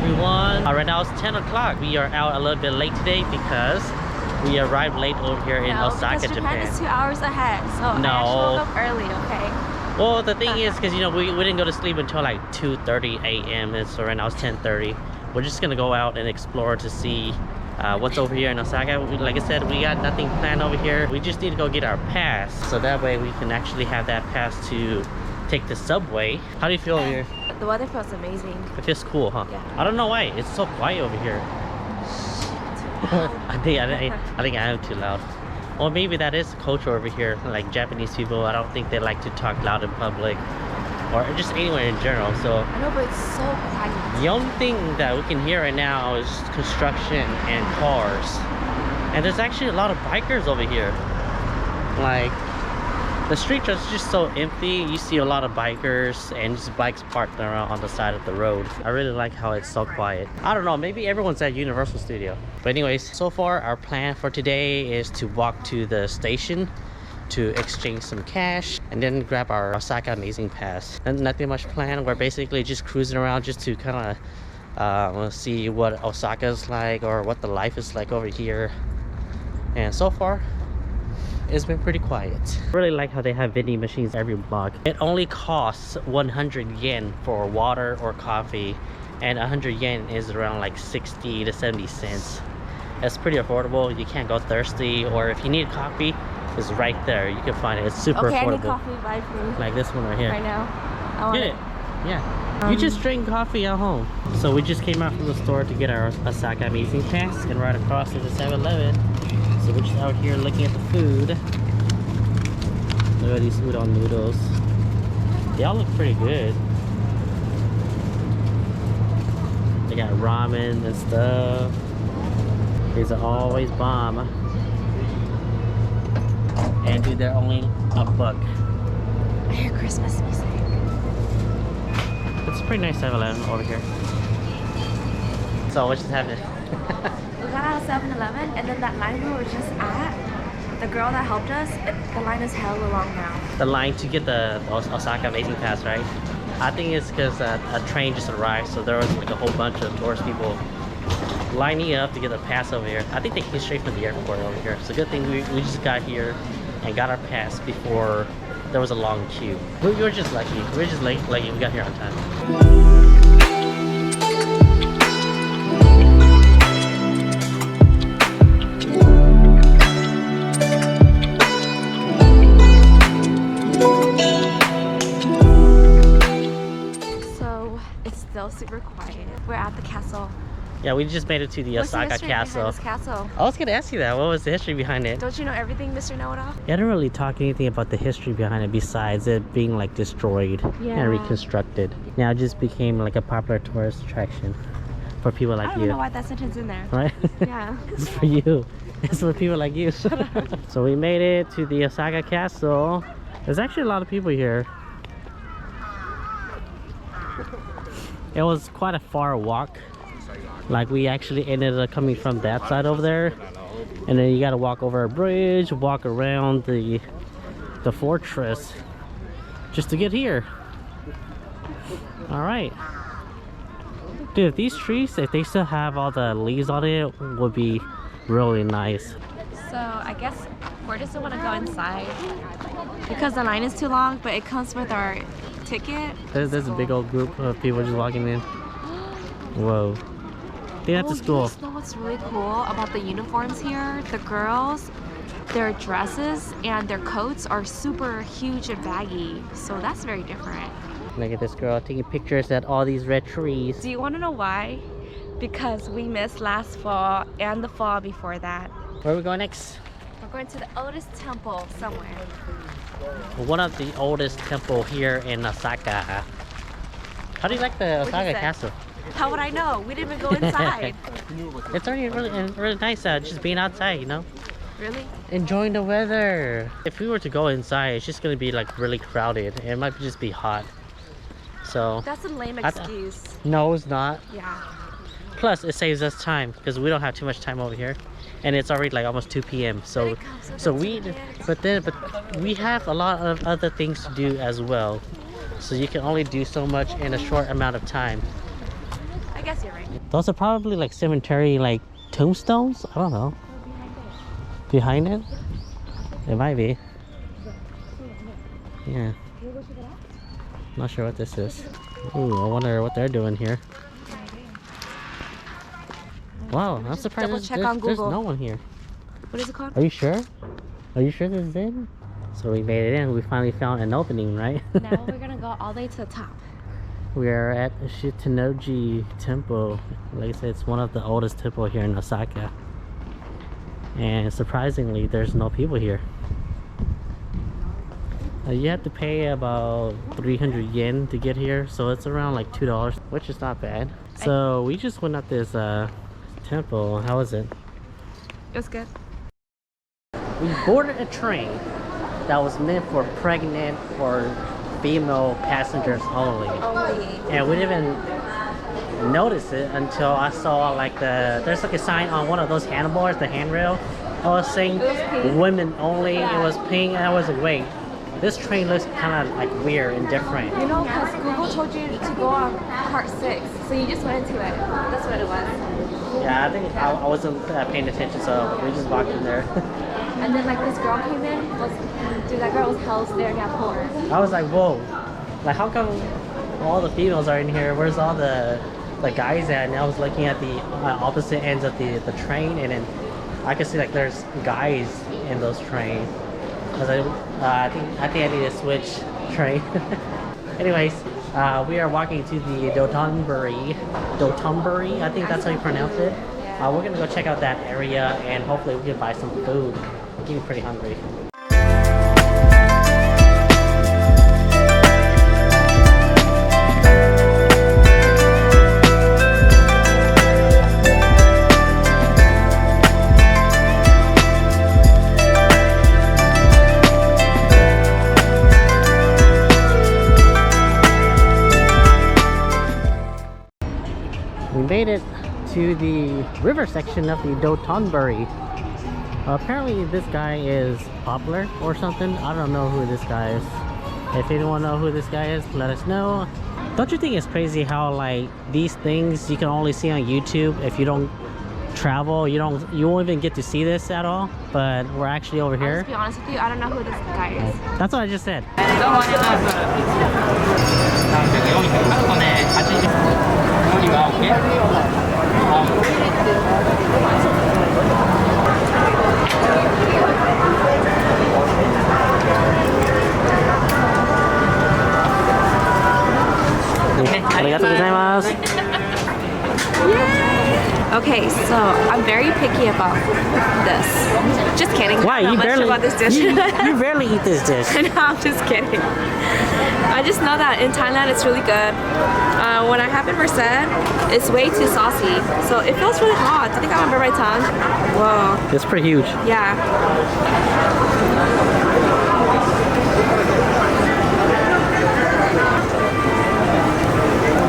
everyone. Right now it's 10 o'clock. We are out a little bit late today because we arrived late over here in Osaka, Japan. Is 2 hours ahead, so no. I actually woke up early, okay? Well, the thing is, because you know, we didn't go to sleep until like 2:30 a.m. and so right now it's 10:30. We're just gonna go out and explore to see what's over here in Osaka. Like I said, we got nothing planned over here. We just need to go get our pass, so that way we can actually have that pass to take the subway. How do you feel over here? The weather feels amazing. It feels cool, huh? Yeah. I don't know why it's so quiet over here. I think I am too loud. Or maybe that is the culture over here. Like Japanese people, I don't think they like to talk loud in public, or just anywhere in general. So I know, but it's so quiet. the only thing that we can hear right now is construction and cars. And there's actually a lot of bikers over here. Like, the streets are just so empty. You see a lot of bikers and just bikes parked around on the side of the road. I really like how it's so quiet. I don't know, maybe everyone's at Universal Studio. But anyways, so far our plan for today is to walk to the station to exchange some cash and then grab our Osaka Amazing Pass. And nothing much planned. We're basically just cruising around just to kind of see what Osaka's like or what the life is like over here. And so far, it's been pretty quiet. I really like how they have vending machines every block. It only costs 100 yen for water or coffee, and 100 yen is around like 60 to 70 cents. It's pretty affordable. You can't go thirsty, or if you need coffee, it's right there. You can find it. It's super affordable. Okay, I need coffee. Buy for me. Like this one right here. Right now. I want Get it. Yeah. You just drink coffee at home. So we just came out from the store to get our Osaka Amazing Pass, and right across is a 7-Eleven. So we're just out here looking at the food. Look at these udon noodles. They all look pretty good. They got ramen and stuff. These are always bomb. And dude, they're only $1. I hear Christmas music. It's a pretty nice 7-Eleven over here. So what just happened? We got out of 7-Eleven, and then that line we were just at, the girl that helped us, the line is hella long now. The line to get the Osaka Amazing Pass, right? I think it's because a train just arrived, so there was like a whole bunch of tourist people lining up to get the pass over here. I think they came straight from the airport over here. So good thing we just got here and got our pass before there was a long queue. We were just lucky. We were just lucky we got here on time. Super quiet. We're at the castle. Yeah, we just made it to the Osaka castle. This castle. I was gonna ask you that. What was the history behind it? Don't you know everything, Mr. Know-It-All? Yeah, I didn't really talk anything about the history behind it besides it being like destroyed and reconstructed. Now it just became like a popular tourist attraction for people like you. I don't know why that sentence in there. Right? Yeah. It's for you. It's for people like you. So we made it to the Osaka castle. There's actually a lot of people here. It was quite a far walk. Like we actually ended up coming from that side over there, and then you got to walk over a bridge, walk around the fortress just to get here. All right, dude, these trees, if they still have all the leaves on it, would be really nice. So I guess we're just gonna go inside because the line is too long, but it comes with our ticket. There's a big old group of people just walking in. Whoa. They have to school. You know what's really cool about the uniforms here? The girls, their dresses and their coats are super huge and baggy. So that's very different. Look at this girl taking pictures at all these red trees. Do you want to know why? Because we missed last fall and the fall before that. Where are we going next? We're going to the oldest temple somewhere. One of the oldest temple here in Osaka. How do you like the Osaka castle? How would I know? We didn't even go inside. It's already really nice just being outside, you know? Really? Enjoying the weather. If we were to go inside, it's just gonna be like really crowded. It might just be hot. So that's a lame excuse. No, it's not. Yeah. Plus, it saves us time because we don't have too much time over here, and it's already like almost 2 p.m. So we have a lot of other things to do as well. So you can only do so much in a short amount of time. I I guess you're right. Those are probably like cemetery, like tombstones. I don't know. Behind it? It might be. Yeah. Not sure what this is. Ooh, I wonder what they're doing here. Wow, I'm surprised there's no one here. What is it called? Are you sure? Are you sure this is it? So we made it in. We finally found an opening, right? Now we're gonna go all the way to the top. We are at Shitanoji Temple. Like I said, it's one of the oldest temples here in Osaka. And surprisingly, there's no people here. You have to pay about 300 yen to get here, so it's around like $2, which is not bad. So we just went up this temple. How was it? It was good. We boarded a train that was meant for pregnant or female passengers only. And we didn't even notice it until I saw like there's like a sign on one of those handlebars, the handrail. I was saying women only. It was pink, and I was like, wait, this train looks kind of like weird and different. You know, because Google told you to go on part 6, so you just went into it. That's what it was. Yeah, I think I wasn't paying attention, so we just walked in there. And then like this girl came in, that girl was hell staring at porn. I was like, whoa, like how come all the females are in here? Where's all the guys at? And I was looking at the opposite ends of the train, and then I could see like there's guys in those trains. I was like, I think I need to switch train. Anyways, we are walking to the Dotonbori, I think that's how you pronounce it. We're gonna go check out that area, and hopefully we can buy some food. I'm getting pretty hungry. We made it to the river section of the Dotonbori. Apparently this guy is popular or something. I don't know who this guy is. If anyone know who this guy is, let us know. Don't you think it's crazy how like these things you can only see on YouTube? If you don't travel, you won't even get to see this at all. But we're actually over here. I'll just be honest with you, I don't know who this guy is. That's what I just said. Okay, so I'm very picky about this. Just kidding. Why? I don't know much about this dish. You barely eat this dish. No, I'm just kidding. I just know that in Thailand it's really good. When I have it Merced, it's way too saucy. So it feels really hot. Do you think I remember my tongue? Whoa. It's pretty huge. Yeah.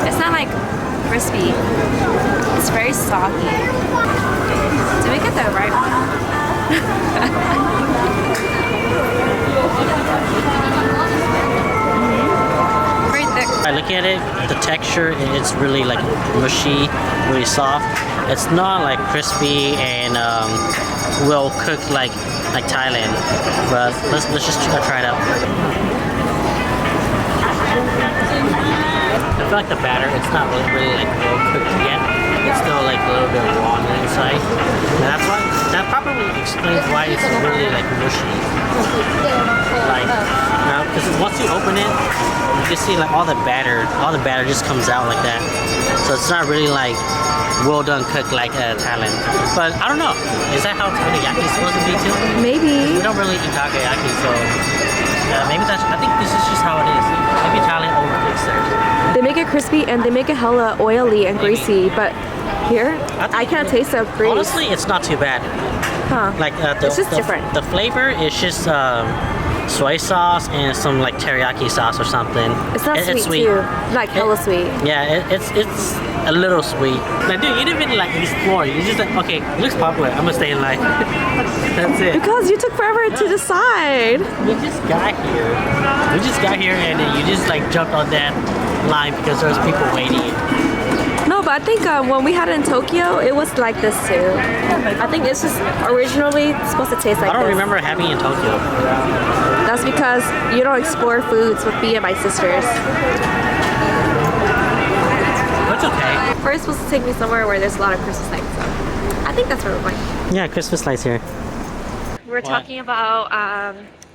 It's not like crispy. It's very soggy. Did we get that right one? Very thick. Looking at it, the texture, it's really like mushy, really soft. It's not like crispy and well cooked like Thailand. But let's just try it out. I feel like the batter, it's not really like well cooked yet. It's still like a little bit raw on the inside. And that probably explains why it's really like mushy. Like, because once you open it, you can see like all the batter just comes out like that. So it's not really like well done cooked like Thailand. But I don't know, is that how takoyaki is supposed to be too? Maybe. We don't really eat takoyaki, so maybe I think this is just how it is. Maybe Thailand overcooks theirs. They make it crispy and they make it hella oily and greasy, but here I can't taste the grease. Honestly, it's not too bad. Huh? Like it's just different. The flavor is just soy sauce and some like teriyaki sauce or something. It's not sweet too, like hella sweet. Yeah, it's a little sweet. Like, dude, you didn't even like explore. You just like, okay, it looks popular. I'm gonna stay in line. That's it. Because you took forever to decide. We just got here and then you just like jumped on that line because there was people waiting. No, but I think when we had it in Tokyo, it was like this too. I think it's just originally supposed to taste like I don't this. remember having it in Tokyo. That's because you don't explore foods with me and my sisters. It's okay. First supposed to take me somewhere where there's a lot of Christmas lights, so I think that's where we're going. Yeah, Christmas lights here. We're talking about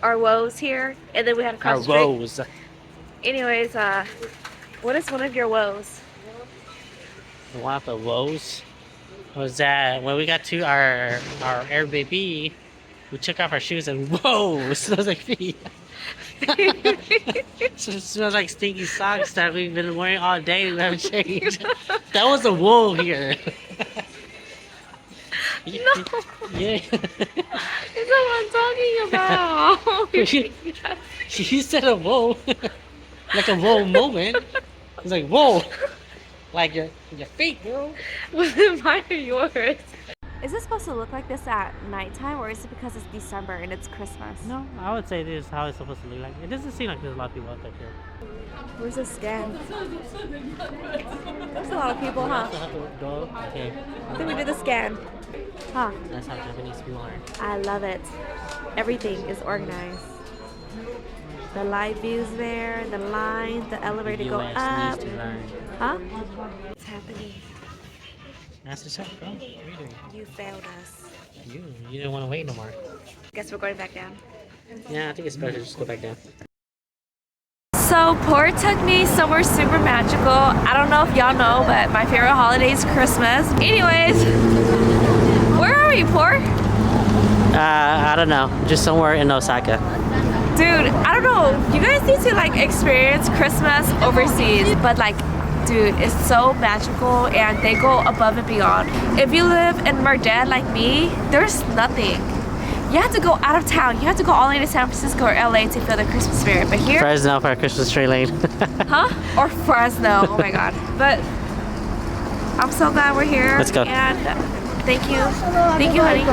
our woes here, and then we had a Our cross street. woes. Anyways, what is one of your woes? One of the woes was that when we got to our Airbnb, we took off our shoes and whoa, it smells like feet. So it smells like stinky socks that we've been wearing all day. We haven't changed. That was a woe here. No. Yeah. That's what I'm talking about. You said a whoa. Like a whoa moment. It's like whoa. Like your feet, girl. Was it mine or yours? Is it supposed to look like this at nighttime, or is it because it's December and it's Christmas? No, I would say this is how it's supposed to look like. It doesn't seem like there's a lot of people out there here. Where's the scan? There's a lot of people, huh? So I have to go. Okay. I think we did the scan. Huh? That's how Japanese people are. I love it. Everything is organized. The live views there, the line, the elevator go US up. needs to learn. Huh? What's happening? That's the stuff, bro. What are you doing? You failed us. You didn't want to wait no more. Guess we're going back down. Yeah, I think it's better to just go back down. So Port took me somewhere super magical. I don't know if y'all know, but my favorite holiday is Christmas. Anyways, where are we, Port? I don't know. Just somewhere in Osaka. Dude, I don't know. You guys need to like experience Christmas overseas, but like, dude, it's so magical and they go above and beyond. If you live in Merdad like me, there's nothing. You have to go out of town. You have to go all the way to San Francisco or LA to feel the Christmas spirit. But here, Fresno for our Christmas tree lane. huh? Or Fresno. Oh my God. But I'm so glad we're here. Let's go. And thank you, honey.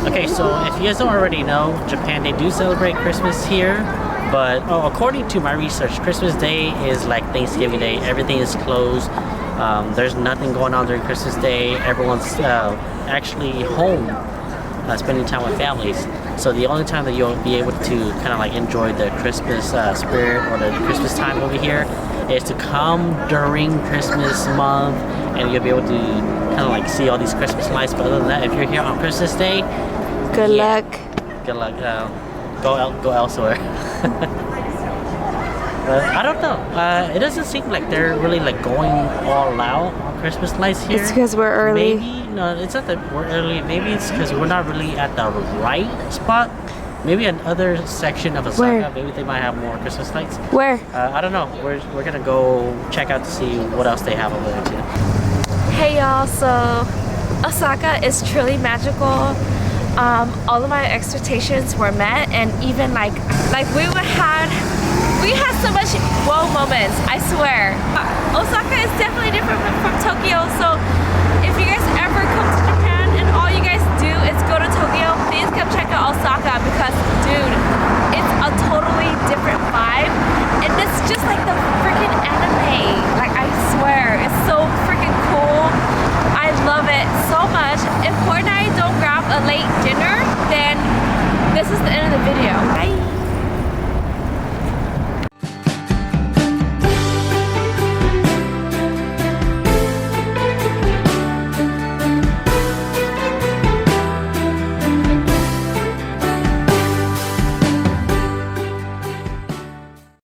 Okay, so if you guys don't already know, Japan, they do celebrate Christmas here. But according to my research, Christmas Day is like Thanksgiving Day. Everything is closed. There's nothing going on during Christmas Day. Everyone's actually home. Spending time with families. So the only time that you'll be able to kind of like enjoy the Christmas spirit or the Christmas time over here is to come during Christmas month, and you'll be able to kind of like see all these Christmas lights. But other than that, if you're here on Christmas Day, Good luck. good luck. Go elsewhere. I don't know. It doesn't seem like they're really like going all out on Christmas lights here. It's because we're early. Maybe no, it's not that we're early. Maybe it's because we're not really at the right spot. Maybe another section of Osaka. Where? Maybe they might have more Christmas lights. Where? I don't know. We're gonna go check out to see what else they have over there too. Hey y'all, so Osaka is truly magical. All of my expectations were met, and even like we had so much wow moments, I swear. Osaka is definitely different from Tokyo, so if you guys ever come to Japan and all you guys do is go to Tokyo, please come check out Osaka because, dude, it's a totally different vibe. And it's just like the freaking anime. Like, I swear, it's so freaking cool. I love it so much. If Port and I don't grab a late dinner, then this is the end of the video.